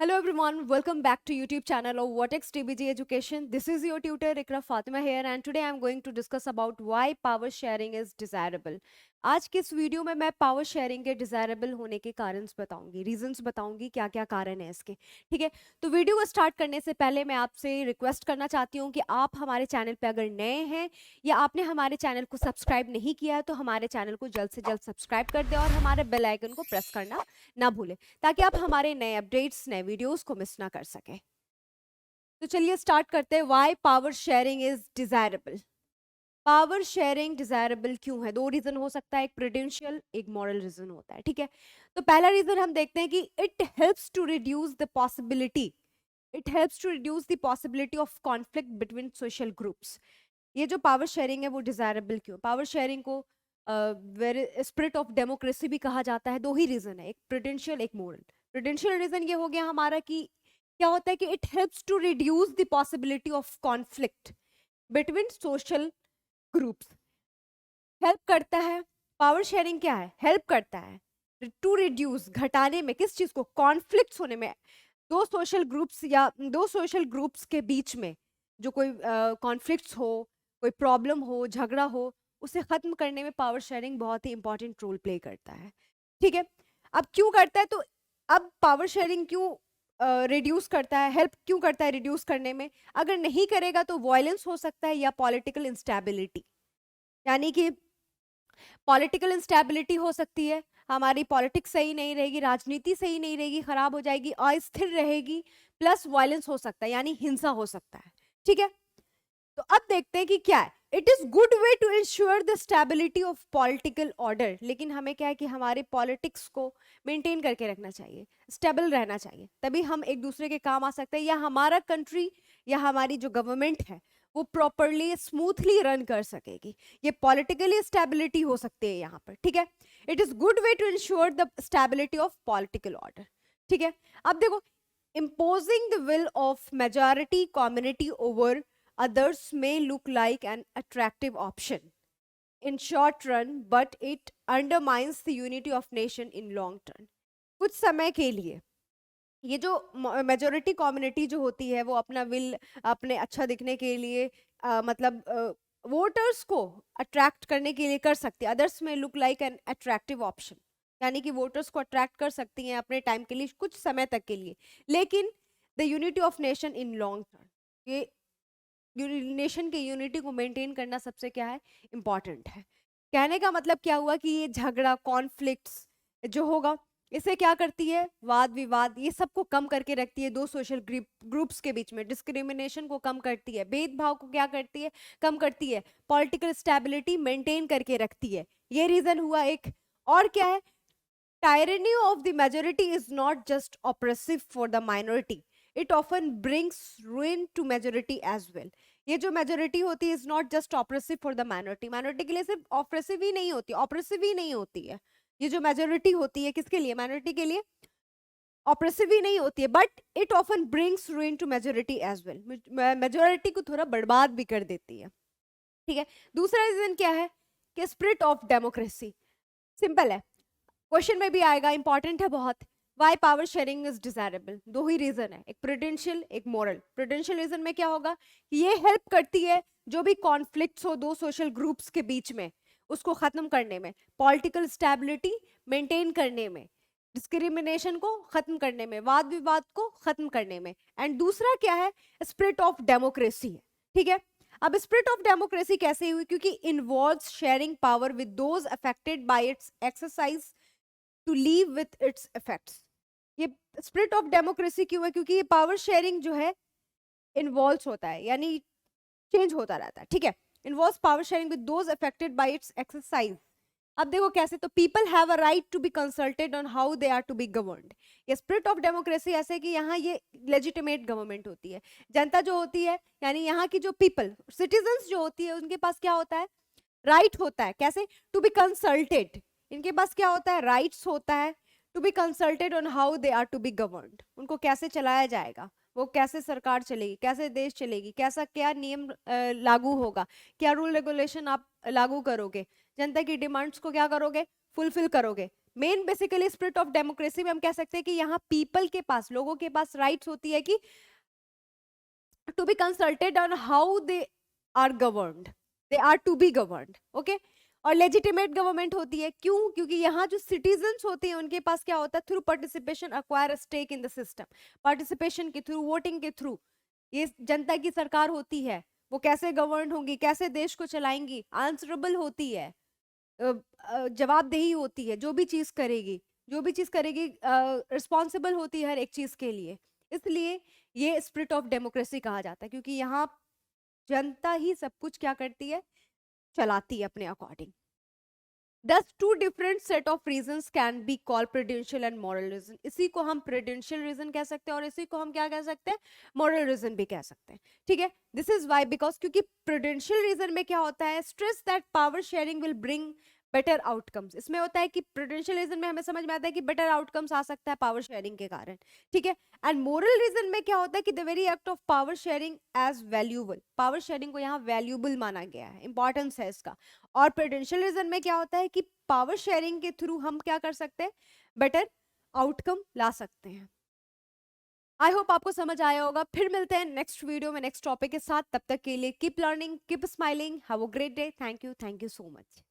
Hello everyone, welcome back to YouTube channel of Vortex TBG Education. This is your tutor Ikra Fatima here and today I am going to discuss about why power sharing is desirable. आज की इस video में मैं power sharing के desirable होने के कारण बताऊंगी, रीजंस बताऊंगी क्या क्या कारण है इसके। ठीक है, तो वीडियो को स्टार्ट करने से पहले मैं आपसे रिक्वेस्ट करना चाहती हूँ कि आप हमारे चैनल पे अगर नए हैं या आपने हमारे चैनल को सब्सक्राइब नहीं किया है तो हमारे चैनल को जल्द से जल्द सब्सक्राइब कर दें और हमारे बेल आइकन को प्रेस करना ना भूलें ताकि आप हमारे नए अपडेट्स नए वीडियोस को मिस ना कर सकें। तो चलिए स्टार्ट करते हैं। Why power sharing is desirable. Power sharing desirable क्यों है? दो रीजन हो सकता है, एक प्रूडेंशियल एक मॉरल रीजन होता है। ठीक है, तो पहला रीजन हम देखते हैं कि it helps to reduce the possibility of conflict between social groups. ये जो पावर शेयरिंग है वो डिजायरेबल क्यों? पावर शेयरिंग को स्पिरिट ऑफ डेमोक्रेसी भी कहा जाता है। दो ही रीजन है, एक प्रूडेंशियल एक मॉरल। प्रूडेंशियल रीजन ये हो गया हमारा कि क्या होता है कि it helps to reduce the possibility of conflict between social groups. Help करता है। पावर शेयरिंग क्या है? हेल्प करता है टू रिड्यूस, घटाने में, किस चीज को? कॉन्फ्लिक्ट्स होने में। दो सोशल ग्रुप्स के बीच में जो कोई कॉन्फ्लिक्ट्स हो, कोई प्रॉब्लम हो, झगड़ा हो, उसे खत्म करने में पावर शेयरिंग बहुत ही इंपॉर्टेंट रोल प्ले करता है। ठीक है, अब क्यों करता है? तो अब पावर शेयरिंग क्यों रिड्यूस करता है, हेल्प क्यों करता है रिड्यूस करने में? अगर नहीं करेगा तो वायलेंस हो सकता है या पॉलिटिकल इंस्टेबिलिटी, यानी कि पॉलिटिकल इंस्टेबिलिटी हो सकती है, हमारी पॉलिटिक्स सही नहीं रहेगी, राजनीति सही नहीं रहेगी, खराब हो जाएगी, अस्थिर रहेगी, प्लस वायलेंस हो सकता है यानी हिंसा हो सकता है। ठीक है, तो अब देखते हैं कि क्या है। It is good way to ensure the stability of political order. लेकिन हमें क्या है कि हमारे पॉलिटिक्स को मेंटेन करके रखना चाहिए, स्टेबल रहना चाहिए, तभी हम एक दूसरे के काम आ सकते हैं या हमारा कंट्री या हमारी जो गवर्नमेंट है वो प्रॉपरली स्मूथली रन कर सकेगी। ये पॉलिटिकली स्टेबिलिटी हो सकती है यहाँ पर। ठीक है, it is good way to ensure the stability of political order. ठीक है, अब देखो, imposing the will of majority community over others may look like an attractive option in short run, but it undermines the unity of nation in long term. कुछ समय के लिए ये जो मेजोरिटी कम्युनिटी जो होती है वो अपना विल, अपने अच्छा दिखने के लिए मतलब वोटर्स को अट्रैक्ट करने के लिए कर सकती है। अदर्स में look like an attractive option, यानी कि वोटर्स को अट्रैक्ट कर सकती हैं अपने टाइम के लिए, कुछ समय तक के लिए। लेकिन the unity of nation in long term, ये नेशन के यूनिटी को मेंटेन करना सबसे क्या है, इंपॉर्टेंट है। कहने का मतलब क्या हुआ कि ये झगड़ा, कॉन्फ्लिक्ट्स जो होगा, इसे क्या करती है, वाद विवाद, ये सबको कम करके रखती है। दो सोशल ग्रुप्स के बीच में डिस्क्रिमिनेशन को कम करती है, भेदभाव को क्या करती है, कम करती है, पॉलिटिकल स्टेबिलिटी मेंटेन करके रखती है। ये रीजन हुआ एक। और क्या है, tyranny of the majority is not just oppressive for the minority, it often brings ruin to majority as well. ये जो मेजोरिटी होती है is not just oppressive for the minority, minority के लिए सिर्फ ऑपरेसिव ही नहीं होती, ऑपरेसिव ही नहीं होती है। ये जो मेजोरिटी होती है किसके लिए, माइनॉरिटी के लिए ऑपरेसिव ही नहीं होती है, but it often brings ruin to majority as well, majority को थोड़ा बर्बाद भी कर देती है। ठीक है, दूसरा रीजन क्या है कि स्पिरिट ऑफ डेमोक्रेसी। सिंपल है, क्वेश्चन में भी आएगा, इंपॉर्टेंट है बहुत। Why power sharing is desirable? दो ही रीजन है, एक प्रूडेंशियल एक मॉरल। प्रूडेंशियल रीजन में क्या होगा कि ये हेल्प करती है जो भी कॉन्फ्लिक्ट्स हो दो सोशल ग्रुप्स के बीच में, उसको खत्म करने में, पॉलिटिकल स्टेबिलिटी मेंटेन करने में, डिस्क्रिमिनेशन को खत्म करने में, वाद विवाद को खत्म करने में। एंड दूसरा क्या है, स्पिरिट ऑफ डेमोक्रेसी है। ठीक है, अब स्पिरिट ऑफ डेमोक्रेसी कैसे हुई? क्योंकि involves sharing power with those affected by its exercise to live with its effects. ये स्पिरिट ऑफ डेमोक्रेसी क्यों है? क्योंकि ये पावर शेयरिंग जो है इन्वॉल्व होता है, यानी चेंज होता रहता है। ठीक है, involves power sharing with those affected by its exercise. अब देखो कैसे, तो people have a right to be consulted on how they are to be governed. ये स्पिरिट ऑफ डेमोक्रेसी ऐसे कि यहाँ ये लेजिटिमेट गवर्नमेंट होती है। जनता जो होती है, यानी यहाँ की जो पीपल, सिटीजन्स जो होती है, उनके पास क्या होता है, राइट होता है। कैसे? टू बी कंसल्टेड, इनके पास क्या होता है, राइट्स होता है to be consulted on how they are to be governed. उनको कैसे चलाया जाएगा, वो कैसे सरकार चलेगी, कैसे देश चलेगी, कैसा क्या नियम लागू होगा, क्या रूल रेगुलेशन आप लागू करोगे, जनता की डिमांड्स को क्या करोगे, फुलफिल करोगे, main basically spirit of democracy में हम कह सकते हैं कि यहाँ पीपल के पास, लोगों के पास राइट्स होती है कि to be consulted on how they are governed, they are to be governed, okay. और लेजिटिमेट गवर्नमेंट होती है, क्यों? क्योंकि यहाँ जो सिटीजन्स होते हैं उनके पास क्या होता है, through participation acquire stake in the system, participation के थ्रू, वोटिंग के थ्रू ये जनता की सरकार होती है, वो कैसे गवर्न होंगी, कैसे देश को चलाएंगी, आंसरेबल होती है, जवाबदेही होती है, जो भी चीज करेगी, जो भी चीज करेगी रिस्पॉन्सिबल होती है हर एक चीज के लिए। इसलिए ये स्पिरिट ऑफ डेमोक्रेसी कहा जाता है, क्योंकि यहाँ जनता ही सब कुछ क्या करती है, चलाती है अपने according. Thus, two different set of reasons can be called prudential and moral reason. इसी को हम prudential reason कह सकते हैं और इसी को हम क्या कह सकते हैं, moral reason भी कह सकते हैं, ठीक है। This is why, because क्योंकि prudential reason में क्या होता है, stress that power sharing will bring better outcomes. इसमें होता है कि prudential reason में हमें समझ में आता है कि better outcomes आ सकता है power sharing के कारण, ठीक है। And moral reason में क्या होता है कि the very act of power sharing as valuable, power sharing को यहाँ valuable माना गया है, importance है इसका। और प्रूडेंशियल रीजन में क्या होता है कि पावर शेयरिंग के थ्रू हम क्या कर सकते हैं, बेटर आउटकम ला सकते हैं। आई होप आपको समझ आया होगा। फिर मिलते हैं नेक्स्ट वीडियो में नेक्स्ट टॉपिक के साथ। तब तक के लिए keep learning, keep smiling, have a great day. Thank you so much.